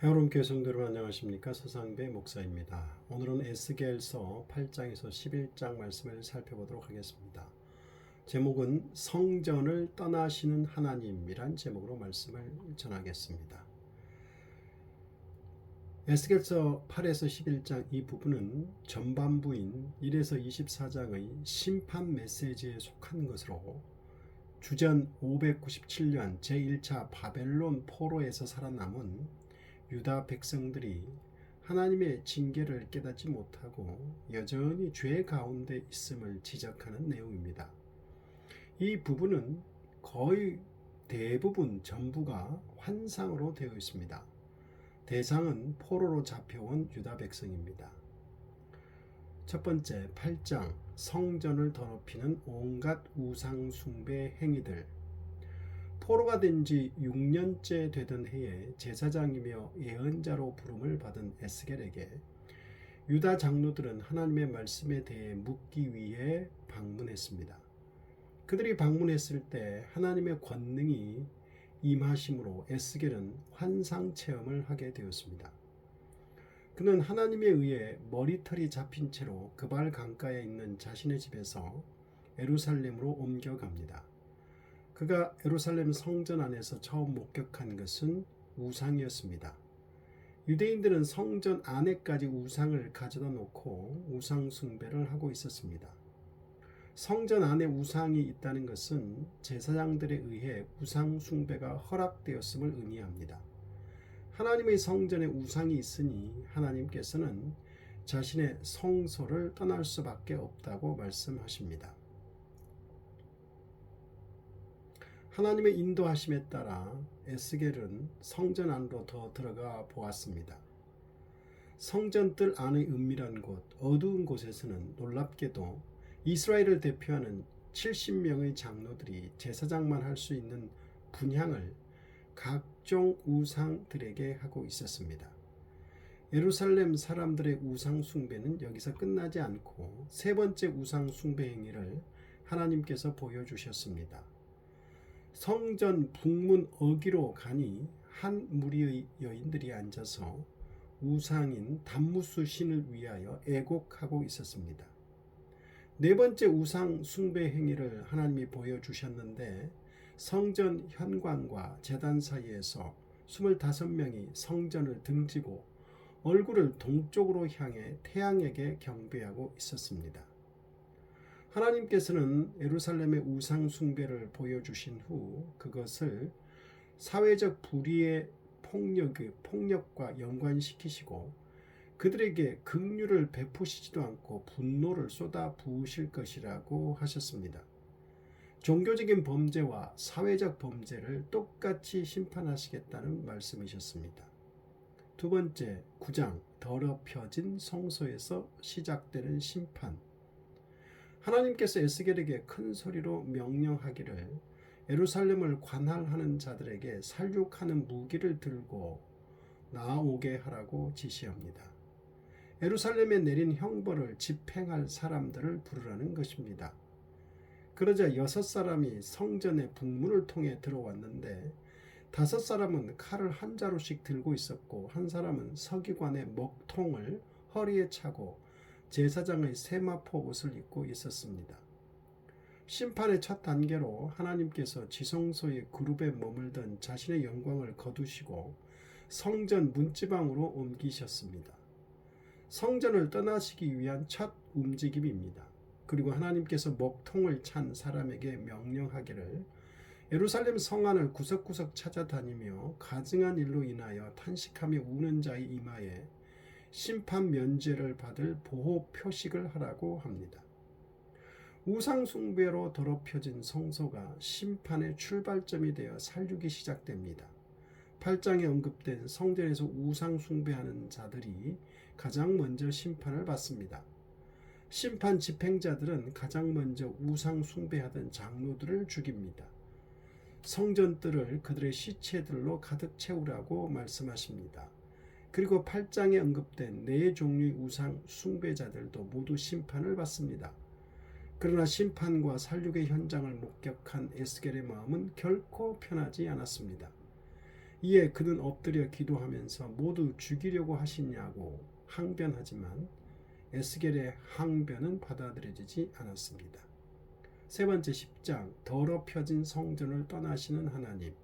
해오름 교회 성도 여러분 안녕하십니까? 서상배 목사입니다. 오늘은 에스겔서 8장에서 11장 말씀을 살펴보도록 하겠습니다. 제목은 성전을 떠나시는 하나님이란 제목으로 말씀을 전하겠습니다. 에스겔서 8에서 11장 이 부분은 전반부인 1에서 24장의 심판 메시지에 속한 것으로 주전 597년 제1차 바벨론 포로에서 살아남은 유다 백성들이 하나님의 징계를 깨닫지 못하고 여전히 죄 가운데 있음을 지적하는 내용입니다. 이 부분은 거의 대부분 전부가 환상으로 되어 있습니다. 대상은 포로로 잡혀온 유다 백성입니다. 첫 번째 8장 성전을 더럽히는 온갖 우상 숭배 행위들. 포로가 된 지 6년째 되던 해에 제사장이며 예언자로 부름을 받은 에스겔에게 유다 장로들은 하나님의 말씀에 대해 묻기 위해 방문했습니다. 그들이 방문했을 때 하나님의 권능이 임하심으로 에스겔은 환상 체험을 하게 되었습니다. 그는 하나님에 의해 머리털이 잡힌 채로 그발 강가에 있는 자신의 집에서 예루살렘으로 옮겨갑니다. 그가 예루살렘 성전 안에서 처음 목격한 것은 우상이었습니다. 유대인들은 성전 안에까지 우상을 가져다 놓고 우상 숭배를 하고 있었습니다. 성전 안에 우상이 있다는 것은 제사장들에 의해 우상 숭배가 허락되었음을 의미합니다. 하나님의 성전에 우상이 있으니 하나님께서는 자신의 성소를 떠날 수밖에 없다고 말씀하십니다. 하나님의 인도하심에 따라 에스겔은 성전 안으로 더 들어가 보았습니다. 성전 뜰 안의 은밀한 곳, 어두운 곳에서는 놀랍게도 이스라엘을 대표하는 70명의 장로들이 제사장만 할 수 있는 분향을 각종 우상들에게 하고 있었습니다. 예루살렘 사람들의 우상 숭배는 여기서 끝나지 않고 세 번째 우상 숭배 행위를 하나님께서 보여주셨습니다. 성전 북문 어기로 가니 한 무리의 여인들이 앉아서 우상인 단무스 신을 위하여 애곡하고 있었습니다. 네 번째 우상 숭배 행위를 하나님이 보여주셨는데 성전 현관과 제단 사이에서 25명이 성전을 등지고 얼굴을 동쪽으로 향해 태양에게 경배하고 있었습니다. 하나님께서는 예루살렘의 우상 숭배를 보여주신 후 그것을 사회적 불의의 폭력과 연관시키시고 그들에게 긍휼을 베푸시지도 않고 분노를 쏟아 부으실 것이라고 하셨습니다. 종교적인 범죄와 사회적 범죄를 똑같이 심판하시겠다는 말씀이셨습니다. 두 번째 9장 더럽혀진 성소에서 시작되는 심판. 하나님께서 에스겔에게 큰 소리로 명령하기를 예루살렘을 관할하는 자들에게 살육하는 무기를 들고 나오게 하라고 지시합니다. 예루살렘에 내린 형벌을 집행할 사람들을 부르라는 것입니다. 그러자 6사람이 성전의 북문을 통해 들어왔는데 5사람은 칼을 한 자루씩 들고 있었고 한 사람은 서기관의 먹통을 허리에 차고 제사장의 세마포 옷을 입고 있었습니다. 심판의 첫 단계로 하나님께서 지성소의 그룹에 머물던 자신의 영광을 거두시고 성전 문지방으로 옮기셨습니다. 성전을 떠나시기 위한 첫 움직임입니다. 그리고 하나님께서 먹통을 찬 사람에게 명령하기를 예루살렘 성안을 구석구석 찾아다니며 가증한 일로 인하여 탄식하며 우는 자의 이마에 심판 면죄를 받을 보호 표식을 하라고 합니다. 우상 숭배로 더럽혀진 성소가 심판의 출발점이 되어 살육이 시작됩니다. 8장에 언급된 성전에서 우상 숭배하는 자들이 가장 먼저 심판을 받습니다. 심판 집행자들은 가장 먼저 우상 숭배하던 장로들을 죽입니다. 성전들을 그들의 시체들로 가득 채우라고 말씀하십니다. 그리고 8장에 언급된 4종류의 우상 숭배자들도 모두 심판을 받습니다. 그러나 심판과 살육의 현장을 목격한 에스겔의 마음은 결코 편하지 않았습니다. 이에 그는 엎드려 기도하면서 모두 죽이려고 하시냐고 항변하지만 에스겔의 항변은 받아들여지지 않았습니다. 세 번째 10장, 더럽혀진 성전을 떠나시는 하나님.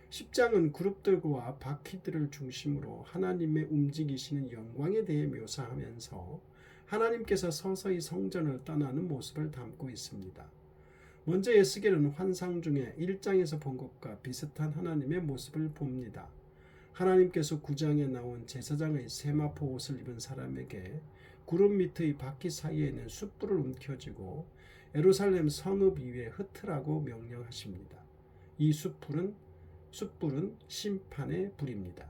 10장은 그룹들과 바퀴들을 중심으로 하나님의 움직이시는 영광에 대해 묘사하면서 하나님께서 서서히 성전을 떠나는 모습을 담고 있습니다. 먼저 에스겔은 환상 중에 1장에서 본 것과 비슷한 하나님의 모습을 봅니다. 하나님께서 9장에 나온 제사장의 세마포 옷을 입은 사람에게 구름 밑의 바퀴 사이에 있는 숯불을 움켜쥐고 예루살렘 성읍 위에 흩으라고 명령하십니다. 이 숯불은 심판의 불입니다.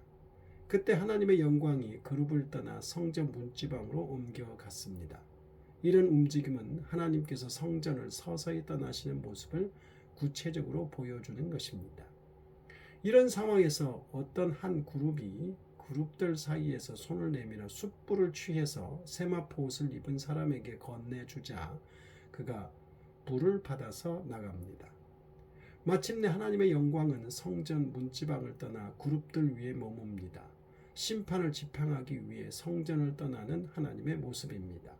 그때 하나님의 영광이 그룹을 떠나 성전 문지방으로 옮겨갔습니다. 이런 움직임은 하나님께서 성전을 서서히 떠나시는 모습을 구체적으로 보여주는 것입니다. 이런 상황에서 어떤 한 그룹이 그룹들 사이에서 손을 내밀어 숯불을 취해서 세마포 옷을 입은 사람에게 건네주자 그가 불을 받아서 나갑니다. 마침내 하나님의 영광은 성전 문지방을 떠나 그룹들 위에 머뭅니다. 심판을 지팡하기 위해 성전을 떠나는 하나님의 모습입니다.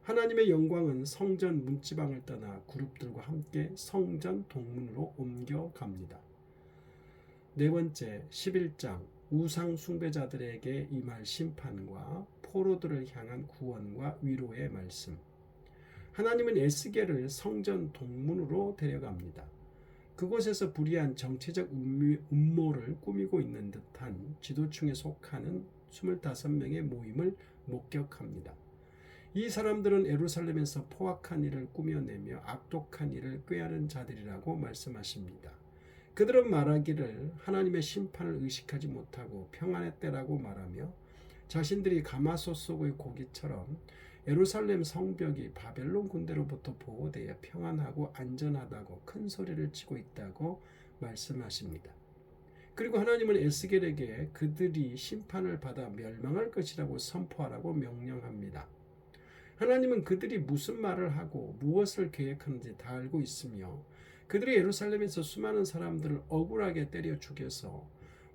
하나님의 영광은 성전 문지방을 떠나 그룹들과 함께 성전 동문으로 옮겨갑니다. 네 번째 11장 우상 숭배자들에게 임할 심판과 포로들을 향한 구원과 위로의 말씀. 하나님은 에스겔을 성전 동문으로 데려갑니다. 그곳에서 불의한 정치적 음모를 꾸미고 있는 듯한 지도층에 속하는 25명의 모임을 목격합니다. 이 사람들은 예루살렘에서 포악한 일을 꾸며내며 악독한 일을 꾀하는 자들이라고 말씀하십니다. 그들은 말하기를 하나님의 심판을 의식하지 못하고 평안의 때라고 말하며 자신들이 가마솥 속의 고기처럼 예루살렘 성벽이 바벨론 군대로부터 보호되어 평안하고 안전하다고 큰 소리를 치고 있다고 말씀하십니다. 그리고 하나님은 에스겔에게 그들이 심판을 받아 멸망할 것이라고 선포하라고 명령합니다. 하나님은 그들이 무슨 말을 하고 무엇을 계획하는지 다 알고 있으며 그들이 예루살렘에서 수많은 사람들을 억울하게 때려 죽여서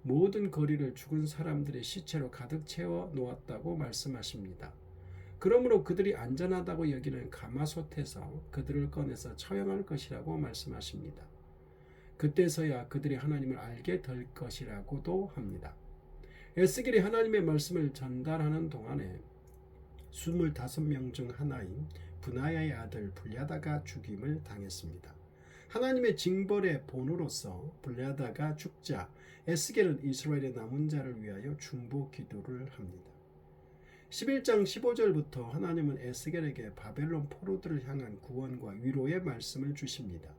모든 거리를 죽은 사람들의 시체로 가득 채워 놓았다고 말씀하십니다. 그러므로 그들이 안전하다고 여기는 가마솥에서 그들을 꺼내서 처형할 것이라고 말씀하십니다. 그때서야 그들이 하나님을 알게 될 것이라고도 합니다. 에스겔이 하나님의 말씀을 전달하는 동안에 25명 중 하나인 브나야의 아들 블야다가 죽임을 당했습니다. 하나님의 징벌의 본으로서 블야다가 죽자 에스겔은 이스라엘의 남은 자를 위하여 중보 기도를 합니다. 11장 15절부터 하나님은 에스겔에게 바벨론 포로들을 향한 구원과 위로의 말씀을 주십니다.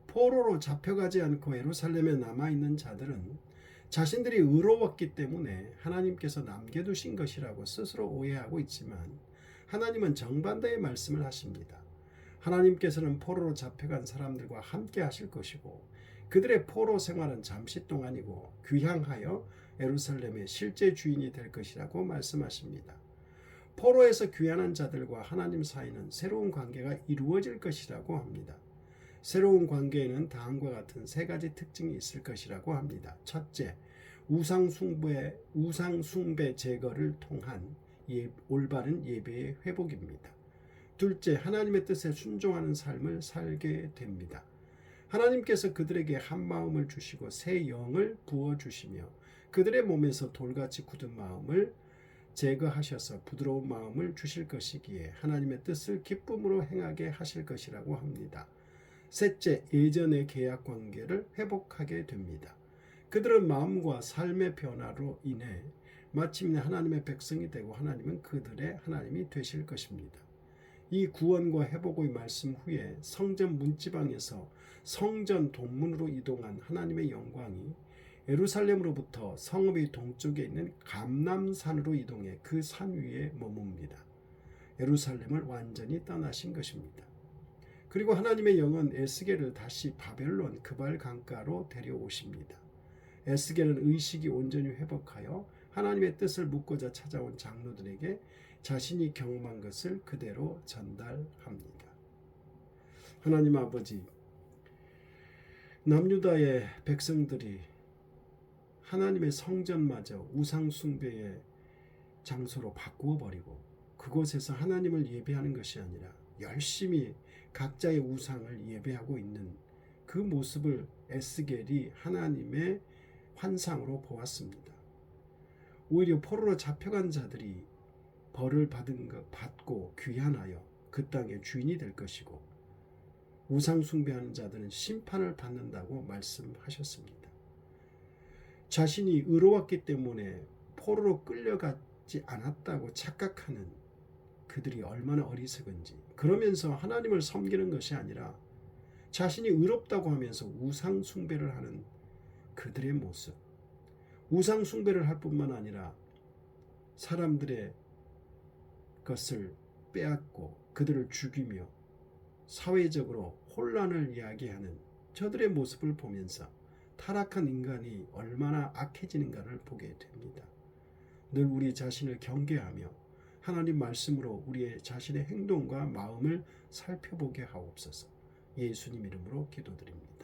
포로로 잡혀가지 않고 예루살렘에 남아있는 자들은 자신들이 의로웠기 때문에 하나님께서 남겨두신 것이라고 스스로 오해하고 있지만 하나님은 정반대의 말씀을 하십니다. 하나님께서는 포로로 잡혀간 사람들과 함께 하실 것이고 그들의 포로 생활은 잠시 동안이고 귀향하여 예루살렘의 실제 주인이 될 것이라고 말씀하십니다. 포로에서 귀환한 자들과 하나님 사이는 새로운 관계가 이루어질 것이라고 합니다. 새로운 관계에는 다음과 같은 세 가지 특징이 있을 것이라고 합니다. 첫째, 우상 숭배 제거를 통한 올바른 예배의 회복입니다. 둘째, 하나님의 뜻에 순종하는 삶을 살게 됩니다. 하나님께서 그들에게 한 마음을 주시고 새 영을 부어주시며 그들의 몸에서 돌같이 굳은 마음을 제거하셔서 부드러운 마음을 주실 것이기에 하나님의 뜻을 기쁨으로 행하게 하실 것이라고 합니다. 셋째, 예전의 계약 관계를 회복하게 됩니다. 그들은 마음과 삶의 변화로 인해 마침내 하나님의 백성이 되고 하나님은 그들의 하나님이 되실 것입니다. 이 구원과 회복의 말씀 후에 성전 문지방에서 성전 동문으로 이동한 하나님의 영광이 예루살렘으로부터 성읍의 동쪽에 있는 감람산으로 이동해 그 산 위에 머뭅니다. 예루살렘을 완전히 떠나신 것입니다. 그리고 하나님의 영은 에스겔을 다시 바벨론 그발 강가로 데려오십니다. 에스겔은 의식이 온전히 회복하여 하나님의 뜻을 묻고자 찾아온 장로들에게 자신이 경험한 것을 그대로 전달합니다. 하나님 아버지, 남유다의 백성들이 하나님의 성전마저 우상 숭배의 장소로 바꾸어 버리고 그곳에서 하나님을 예배하는 것이 아니라 열심히 각자의 우상을 예배하고 있는 그 모습을 에스겔이 하나님의 환상으로 보았습니다. 오히려 포로로 잡혀간 자들이 벌을 받고 귀환하여 그 땅의 주인이 될 것이고 우상 숭배하는 자들은 심판을 받는다고 말씀하셨습니다. 자신이 의로웠기 때문에 포로로 끌려가지 않았다고 착각하는 그들이 얼마나 어리석은지, 그러면서 하나님을 섬기는 것이 아니라 자신이 의롭다고 하면서 우상 숭배를 하는 그들의 모습, 우상 숭배를 할 뿐만 아니라 사람들의 것을 빼앗고 그들을 죽이며 사회적으로 혼란을 이야기하는 저들의 모습을 보면서 타락한 인간이 얼마나 악해지는가를 보게 됩니다. 늘 우리 자신을 경계하며 하나님 말씀으로 우리의 자신의 행동과 마음을 살펴보게 하옵소서. 예수님 이름으로 기도드립니다.